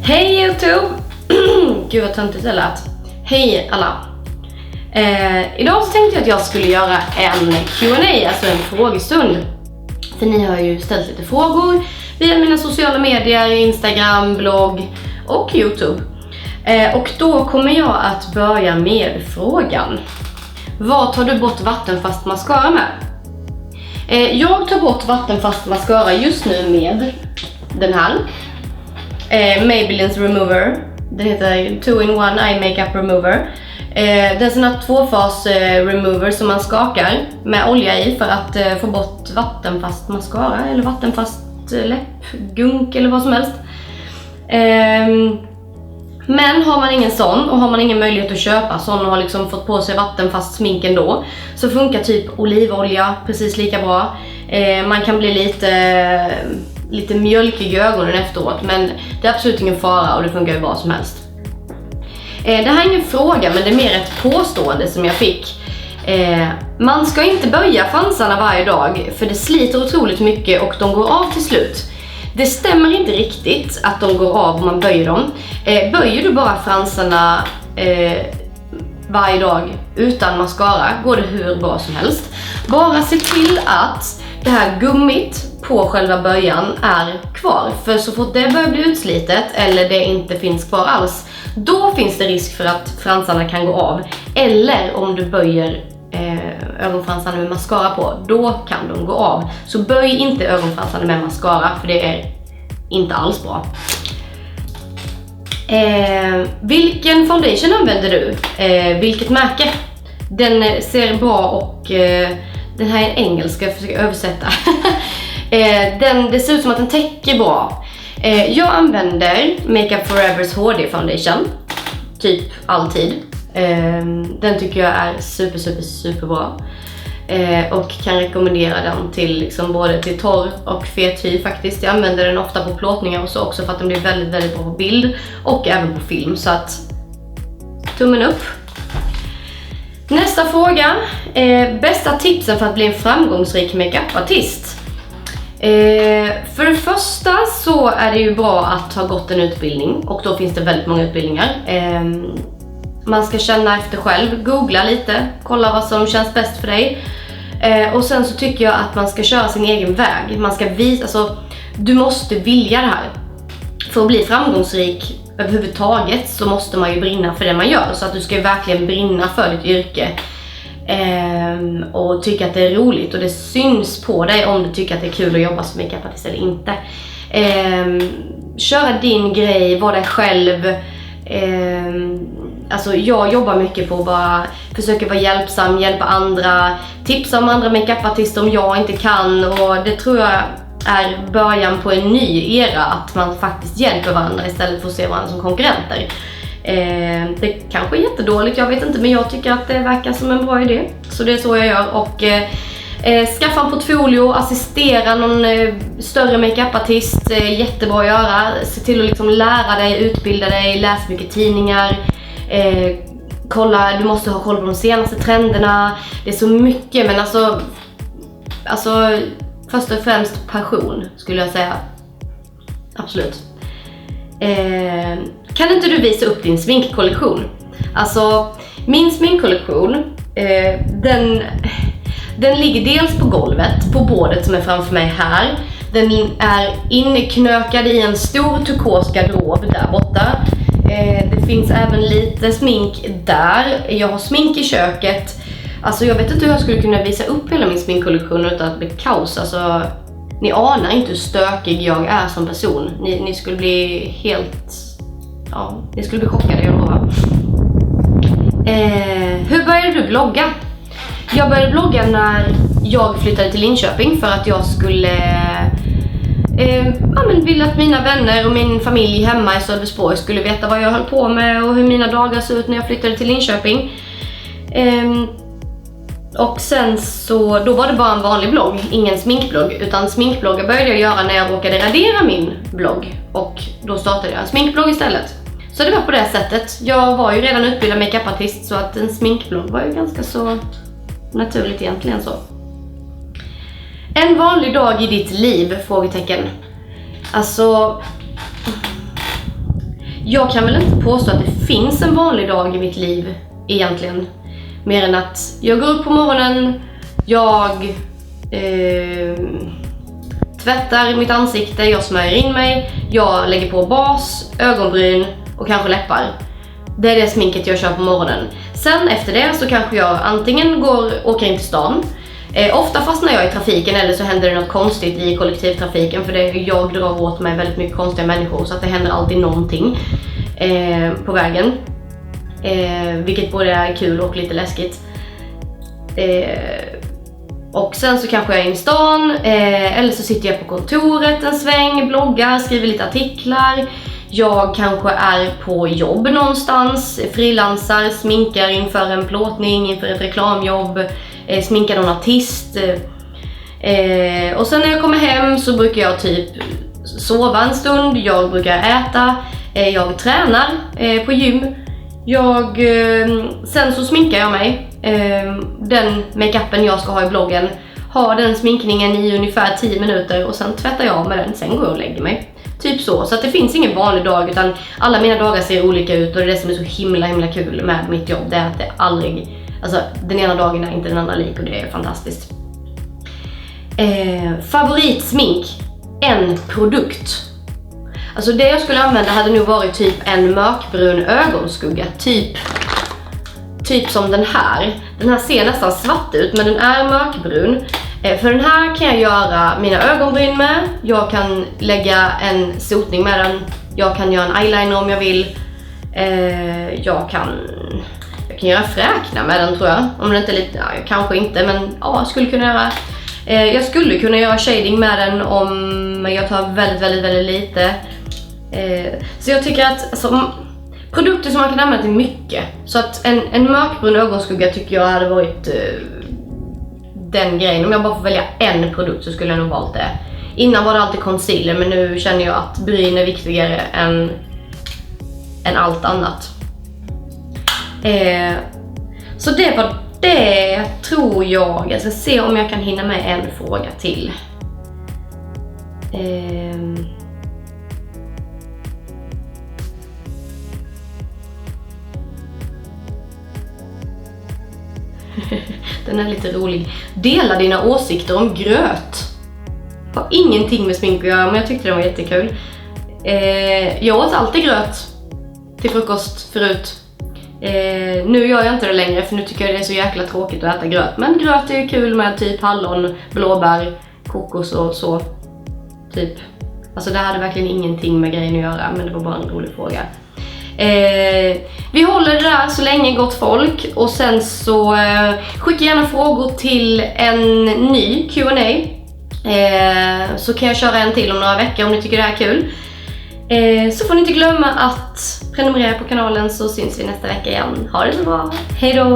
Hej YouTube! Gud vad töntigt det lät. Hej alla! Idag så tänkte jag att jag skulle göra en Q&A, alltså en frågestund. För ni har ju ställt lite frågor via mina sociala medier, Instagram, blogg och YouTube. Och då kommer jag att börja med frågan. Vad tar du bort vattenfast mascara med? Jag tar bort vattenfast mascara just nu med den här. Maybelline's Remover. Den heter 2-in-1 Eye Makeup Remover. Det är en sån här tvåfas remover som man skakar med olja i för att få bort vattenfast mascara eller vattenfast läppgunk eller vad som helst. Men har man ingen sån och har man ingen möjlighet att köpa sån och har liksom fått på sig vattenfast smink ändå, så funkar typ olivolja precis lika bra. Man kan bli lite mjölkig i ögonen efteråt, men det är absolut ingen fara och det funkar ju bra som helst. Det här är ingen fråga, men det är mer ett påstående som jag fick. Man ska inte böja fransarna varje dag för det sliter otroligt mycket och de går av till slut. Det stämmer inte riktigt att de går av om man böjer dem. Böjer du bara fransarna varje dag utan mascara går det hur bra som helst. Bara se till att det här gummit på själva böjan är kvar. För så fort det börjar bli utslitet eller det inte finns kvar alls, då finns det risk för att fransarna kan gå av. Eller om du böjer ögonfransarna med mascara på, då kan de gå av. Så böj inte ögonfransarna med mascara, för det är inte alls bra. Vilken foundation använder du? Vilket märke? Den ser bra och den här är engelska, jag försöker översätta. Det ser ut som att den täcker bra. Jag använder Makeup Forevers HD foundation typ alltid. Den tycker jag är super bra. Och kan rekommendera den till liksom både till torr och fet hy faktiskt. Jag använder den ofta på plåtningar och så också för att den blir väldigt bra på bild och även på film, så att tummen upp. Nästa fråga. Bästa tipsen för att bli en framgångsrik makeupartist? För det första så är det ju bra att ha gått en utbildning, och då finns det väldigt många utbildningar. Man ska känna efter själv, googla lite, kolla vad som känns bäst för dig. Och sen så tycker jag att man ska köra sin egen väg. Man ska visa, alltså, du måste vilja det här. För att bli framgångsrik överhuvudtaget så måste man ju brinna för det man gör. Så att du ska ju verkligen brinna för ditt yrke. Och tycka att det är roligt, och det syns på dig om du tycker att det är kul att jobba som makeupartist eller inte. Köra din grej, vara dig själv. Alltså jag jobbar mycket på att bara försöka vara hjälpsam, hjälpa andra, tipsa om andra makeupartister om jag inte kan, och det tror jag är början på en ny era, att man faktiskt hjälper varandra istället för att se varandra som konkurrenter. Det kanske är jättedåligt, jag vet inte, men jag tycker att det verkar som en bra idé, så det är så jag gör. Och skaffa en portfolio, assistera någon större makeupartist, jättebra att göra. Se till att liksom lära dig, utbilda dig, läs mycket tidningar. Kolla, du måste ha koll på de senaste trenderna. Det är så mycket, men alltså först och främst passion skulle jag säga. Absolut. Kan inte du visa upp din sminkkollektion? Alltså min sminkkollektion, den ligger dels på golvet, på bordet som är framför mig här. Den är inknökad i en stor turkos garderob där borta. Det finns även lite smink där. Jag har smink i köket. Alltså jag vet inte hur jag skulle kunna visa upp hela min sminkkollektion utan att det blir kaos. Alltså, ni anar inte hur stökig jag är som person. Ni skulle bli helt... Ja, ni skulle bli chockade, jag lovar. Hur började du blogga? Jag började blogga när jag flyttade till Linköping för att jag skulle ville att mina vänner och min familj hemma i Sölvesborg skulle veta vad jag höll på med och hur mina dagar såg ut när jag flyttade till Linköping. Och sen så, då var det bara en vanlig blogg, ingen sminkblogg, utan sminkbloggar började jag göra när jag råkade radera min blogg, och då startade jag en sminkblogg istället. Så det var på det sättet. Jag var ju redan utbildad makeupartist, så att en sminkblogg var ju ganska så naturligt egentligen så. En vanlig dag i ditt liv? Frågetecken. Alltså, Jag kan väl inte påstå att det finns en vanlig dag i mitt liv egentligen. Mer än att jag går upp på morgonen, jag tvättar mitt ansikte, jag smörjer in mig, jag lägger på bas, ögonbryn och kanske läppar. Det är det sminket jag kör på morgonen. Sen efter det så kanske jag antingen åker in till stan. Ofta fastnar jag i trafiken eller så händer det något konstigt i kollektivtrafiken, för jag drar åt mig väldigt mycket konstiga människor, så att det händer alltid någonting på vägen. Vilket både är kul och lite läskigt. Och sen så kanske jag är in i stan, eller så sitter jag på kontoret en sväng, bloggar, skriver lite artiklar. Jag kanske är på jobb någonstans, frilansar, sminkar inför en plåtning, inför ett reklamjobb, sminkar någon artist. Och sen när jag kommer hem så brukar jag typ sova en stund, jag brukar äta, jag tränar på gym. Sen så sminkar jag mig. Den makeupen jag ska ha i bloggen, har den sminkningen i ungefär 10 minuter och sen tvättar jag av med den, sen går jag och lägger mig. Typ så att det finns ingen vanlig dag, utan alla mina dagar ser olika ut, och det är det som är så himla kul med mitt jobb. Det är att det aldrig, alltså den ena dagen är inte den andra lik, och det är fantastiskt. Favoritsmink, en produkt. Alltså det jag skulle använda hade nog varit typ en mörkbrun ögonskugga, typ som den här. Den här ser nästan svart ut, men den är mörkbrun. För den här kan jag göra mina ögonbryn med. Jag kan lägga en sotning med den. Jag kan göra en eyeliner om jag vill. Jag kan göra fräknar med den, tror jag. Om det inte är lite, kanske inte, men ja, jag skulle kunna göra. Jag skulle kunna göra shading med den om jag tar väldigt lite. Så jag tycker att alltså, produkter som man kan använda till mycket. Så att en mörkbrun ögonskugga tycker jag hade varit den grejen. Om jag bara får välja en produkt så skulle jag nog valt det. Innan var det alltid concealer, men nu känner jag att bryn är viktigare än allt annat. Så det var det, tror jag. Jag ska se om jag kan hinna med en fråga till. Den är lite rolig. Dela dina åsikter om gröt. Har ingenting med smink att göra, men jag tyckte det var jättekul. Jag åt alltid gröt till frukost förut. Nu gör jag inte det längre, för nu tycker jag det är så jäkla tråkigt att äta gröt. Men gröt är ju kul med typ hallon, blåbär, kokos och så. Typ. Alltså det hade verkligen ingenting med grejen att göra, men det var bara en rolig fråga. Vi håller det där så länge, gott folk. Och sen så skicka gärna frågor till en ny Q&A. Så kan jag köra en till om några veckor om ni tycker det här är kul. Så får ni inte glömma att prenumerera på kanalen, så syns vi nästa vecka igen. Ha det så bra, hej då!